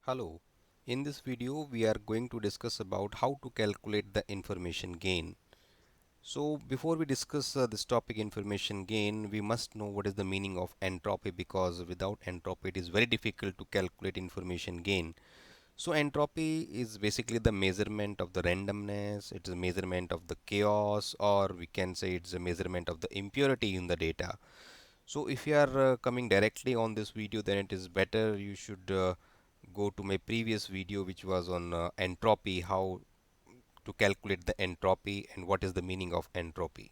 Hello, in this video we are going to discuss about how to calculate the information gain. So before we discuss this topic information gain, we must know what is the meaning of entropy, because without entropy it is very difficult to calculate information gain. So entropy is basically the measurement of the randomness, it is a measurement of the chaos, or we can say it's a measurement of the impurity in the data. So if you are coming directly on this video, then it is better you should go to my previous video which was on entropy, how to calculate the entropy and what is the meaning of entropy.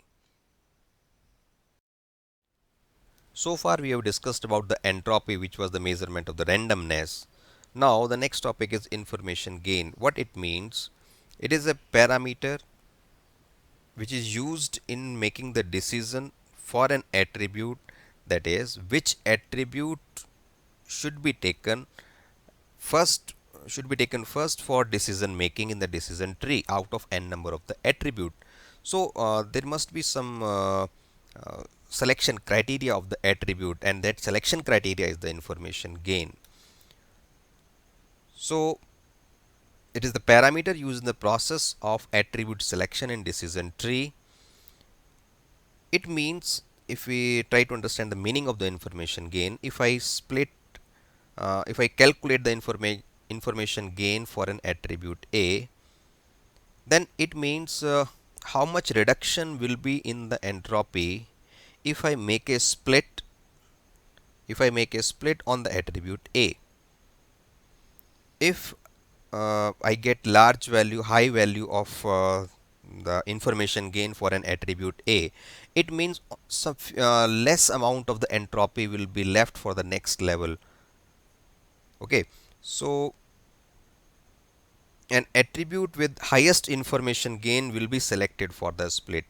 So far we have discussed about the entropy, which was the measurement of the randomness. Now the next topic is information gain. What it means? It is a parameter which is used in making the decision for an attribute, that is which attribute should be taken first first for decision making in the decision tree out of n number of the attribute. So there must be some selection criteria of the attribute, and that selection criteria is the information gain. So it is the parameter used in the process of attribute selection in decision tree. It means, if we try to understand the meaning of the information gain, if I calculate the information gain for an attribute A, then it means how much reduction will be in the entropy if I make a split on the attribute A. If I get high value of the information gain for an attribute A, it means some less amount of the entropy will be left for the next level. Okay, so an attribute with highest information gain will be selected for the split.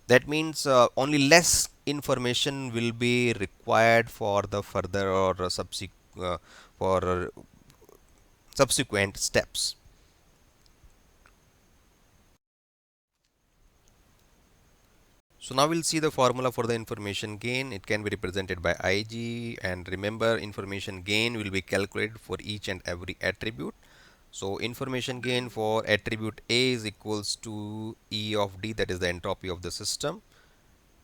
That means only less information will be required for the further or for subsequent steps. So now we'll see the formula for the information gain. It can be represented by Ig, and remember, information gain will be calculated for each and every attribute. So information gain for attribute A is equals to E of D, that is the entropy of the system,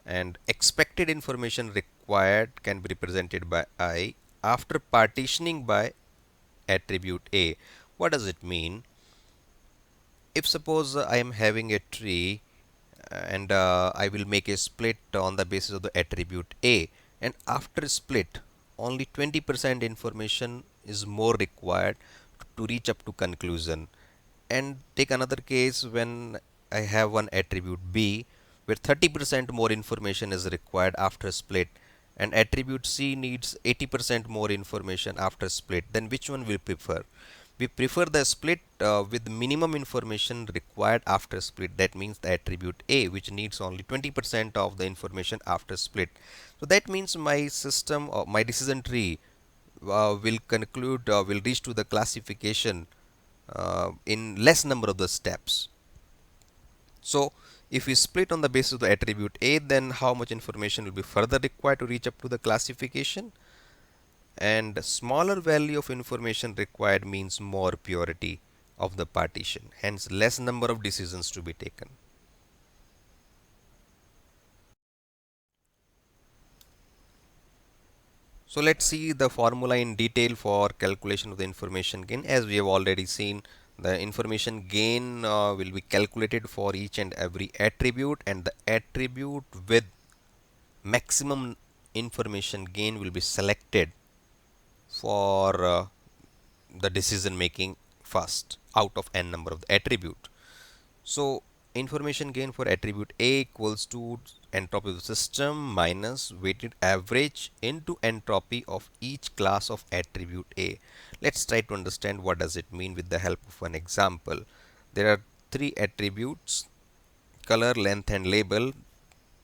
and expected information required can be represented by I after partitioning by attribute A. What does it mean? If suppose I am having a tree and I will make a split on the basis of the attribute A, and after split only 20% information is more required to reach up to conclusion. And take another case when I have one attribute B where 30% more information is required after split, and attribute C needs 80% more information after split. Then which one will prefer? We prefer the split with minimum information required after split. That means the attribute A, which needs only 20% of the information after split. So that means my system or my decision tree will reach to the classification in less number of the steps. So if we split on the basis of the attribute A, then how much information will be further required to reach up to the classification? And smaller value of information required means more purity of the partition, hence less number of decisions to be taken. So let's see the formula in detail for calculation of the information gain. As we have already seen, the information gain will be calculated for each and every attribute, and the attribute with maximum information gain will be selected for the decision making first out of n number of the attribute. So information gain for attribute A equals to entropy of the system minus weighted average into entropy of each class of attribute A. Let's try to understand what does it mean with the help of an example. There are three attributes: color, length and label.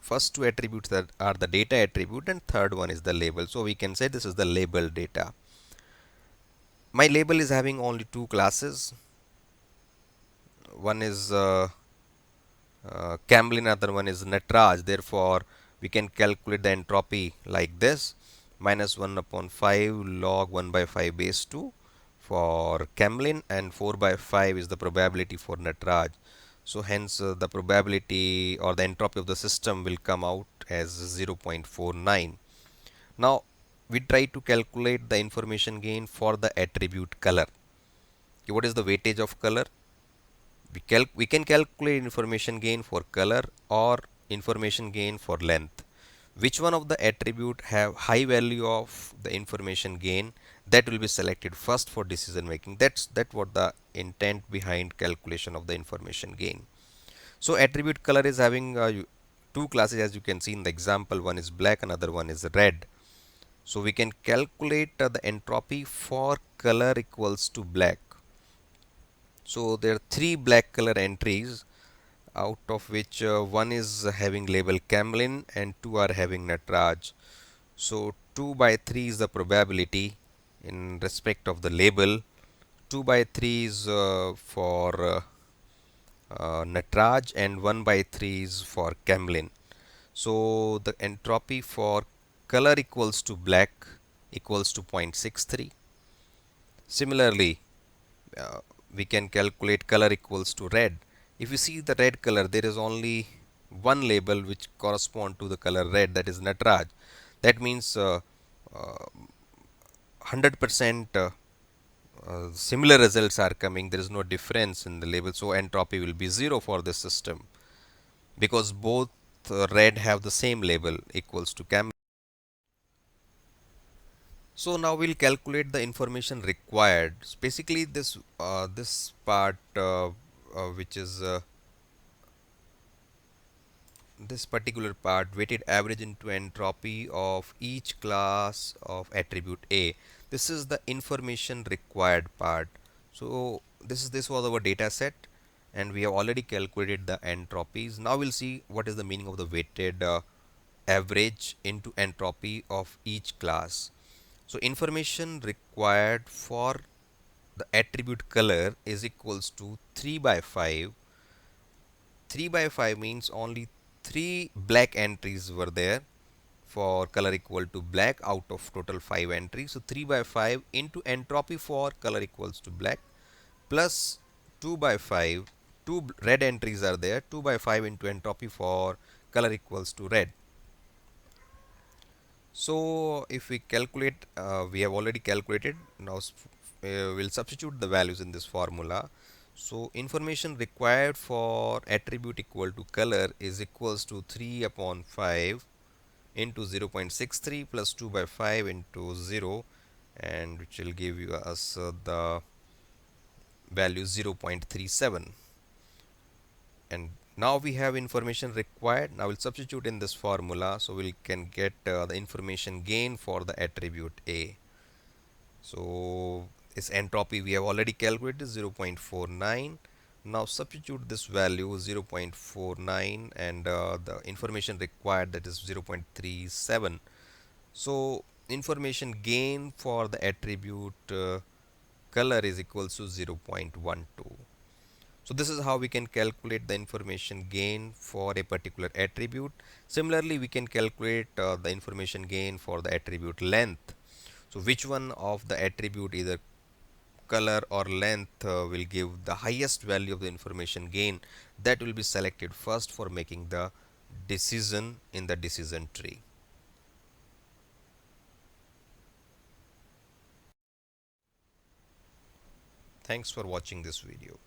First two attributes that are the data attribute, and third one is the label. So we can say this is the label data. My label is having only two classes. One is Camlin, other one is Natraj. Therefore, we can calculate the entropy like this: minus 1 upon 5 log 1 by 5 base 2 for Camlin and 4 by 5 is the probability for Natraj. So hence the probability or the entropy of the system will come out as 0.49. Now we try to calculate the information gain for the attribute color. Okay, what is the weightage of color? We can calculate information gain for color or information gain for length. Which one of the attribute have high value of the information gain, that will be selected first for decision making. That what the intent behind calculation of the information gain. So attribute color is having two classes, as you can see in the example. One is black, another one is red. So we can calculate the entropy for color equals to black. So there are three black color entries, out of which one is having label Camlin and two are having Natraj. So 2 by 3 is the probability in respect of the label. 2 by 3 is for Natraj and 1 by 3 is for Camlin. So the entropy for color equals to black equals to 0.63. Similarly, uh, we can calculate color equals to red. If you see the red color, there is only one label which correspond to the color red, that is Natraj. That means 100% similar results are coming. There is no difference in the label, so entropy will be 0 for this system because both red have the same label equals to Cam. So now we'll calculate the information required. So basically, this part which is this particular part, weighted average into entropy of each class of attribute A. This is the information required part. So this was our data set, and we have already calculated the entropies. Now we'll see what is the meaning of the weighted average into entropy of each class. So information required for the attribute color is equals to 3 by 5. 3 by 5 means only 3 black entries were there for color equal to black out of total 5 entries. So 3 by 5 into entropy for color equals to black plus 2 by 5. Two red entries are there. 2 by 5 into entropy for color equals to red. So if we calculate, we have already calculated. Now we'll substitute the values in this formula. So information required for attribute equal to color is equals to 3 upon 5 into 0.63 plus 2 by 5 into 0, and which will give you us the value 0.37. And now we have information required. Now we'll substitute in this formula, so we can get the information gain for the attribute A. So its entropy we have already calculated 0.49. Now substitute this value 0.49 and the information required, that is 0.37. So information gain for the attribute color is equals to 0.12. So this is how we can calculate the information gain for a particular attribute. Similarly, we can calculate the information gain for the attribute length. So which one of the attribute, either color or length, will give the highest value of the information gain, that will be selected first for making the decision in the decision tree. Thanks for watching this video.